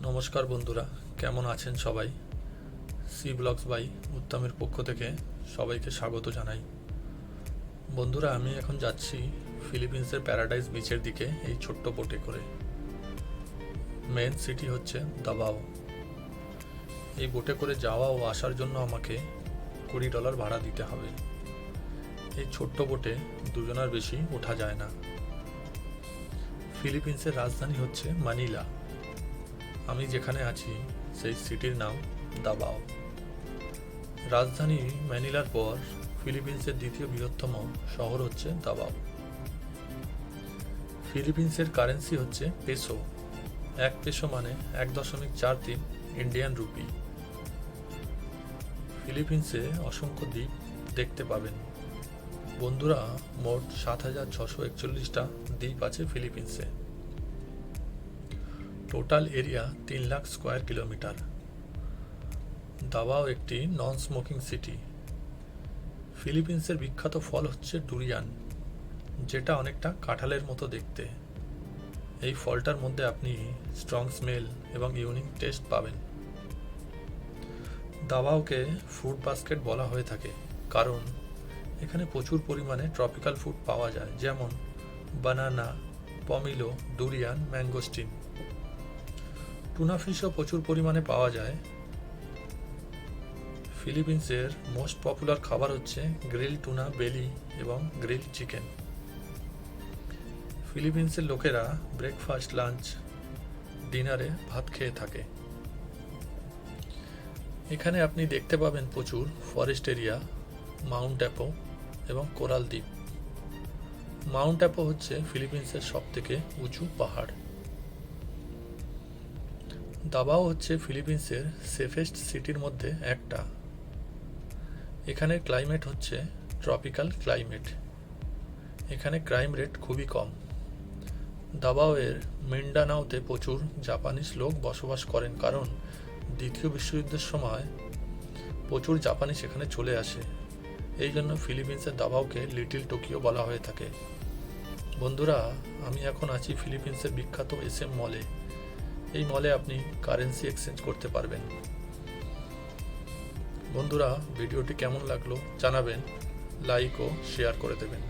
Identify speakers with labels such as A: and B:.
A: নমস্কার বন্ধুরা, কেমন আছেন সবাই? সি ব্লগস বাই উত্তমের পক্ষ থেকে সবাইকে স্বাগত জানাই। বন্ধুরা, আমি এখন যাচ্ছি ফিলিপিন্সের প্যারাডাইস বিচের দিকে এই ছোট্ট বোটে করে। মেন সিটি হচ্ছে দাবাও। এই বোটে করে যাওয়া ও আসার জন্য আমাকে $20 ভাড়া দিতে হবে। এই ছোট্ট বোটে দুজনের বেশি ওঠা যায় না। ফিলিপিন্সের রাজধানী হচ্ছে মানিলা। আমি যেখানে আছি সেই সিটির নাম দাবাও। রাজধানী ম্যানিলার পর ফিলিপিন্সের দ্বিতীয় বৃহত্তম শহর হচ্ছে দাবাও। ফিলিপিন্সের কারেন্সি হচ্ছে পেসো। 1 পেসো মানে 1.43 ইন্ডিয়ান রুপি। ফিলিপিন্সে অসংখ্য দ্বীপ দেখতে পাবেন। বন্ধুরা, মোট 7,641টা দ্বীপ আছে ফিলিপিন্সে। Total area 3 lakh square kilometre. Davao একটি নন স্মোকিং সিটি। ফিলিপিন্সের বিখ্যাত ফল হচ্ছে ডুরিয়ান, যেটা অনেকটা কাঁঠালের মতো দেখতে। এই ফলটার মধ্যে আপনি স্ট্রং স্মেল এবং ইউনিক টেস্ট পাবেন। দাবাওকে ফ্রুট বাস্কেট বলা হয়ে থাকে কারণ এখানে প্রচুর পরিমাণে ট্রপিক্যাল ফ্রুট পাওয়া যায়, যেমন বানানা, পমিলো, ডুরিয়ান, ম্যাঙ্গোস্টিন। টুনা ফিশও প্রচুর পরিমাণে পাওয়া যায়। ফিলিপিন্সের মোস্ট পপুলার খাবার হচ্ছে গ্রিল টুনা বেলি এবং গ্রিল চিকেন। ফিলিপিন্সের লোকেরা ব্রেকফাস্ট, লাঞ্চ, ডিনারে ভাত খেয়ে থাকে। এখানে আপনি দেখতে পাবেন প্রচুর ফরেস্ট এরিয়া, মাউন্ট অ্যাপো এবং কোরাল দ্বীপ। মাউন্ট অ্যাপো হচ্ছে ফিলিপিন্সের সবথেকে উঁচু পাহাড়। দাবাও হচ্ছে ফিলিপিন্সের সেফেস্ট সিটির মধ্যে একটা। এখানের ক্লাইমেট হচ্ছে ট্রপিক্যাল ক্লাইমেট। এখানে ক্রাইম রেট খুবই কম। দাবাওয়ের মিন্ডানাওতে প্রচুর জাপানিজ লোক বসবাস করেন কারণ দ্বিতীয় বিশ্বযুদ্ধের সময় প্রচুর জাপানি সেখানে চলে আসে। এই জন্য ফিলিপিন্সের দাবাওকে লিটল টোকিও বলা হয়ে থাকে। বন্ধুরা, আমি এখন আছি ফিলিপিন্সের বিখ্যাত SM মলে। এই মলে আপনি কারেন্সি এক্সচেঞ্জ করতে পারবেন। বন্ধুরা, ভিডিওটি কেমন লাগলো জানাবেন, লাইক ও শেয়ার করে দেবেন।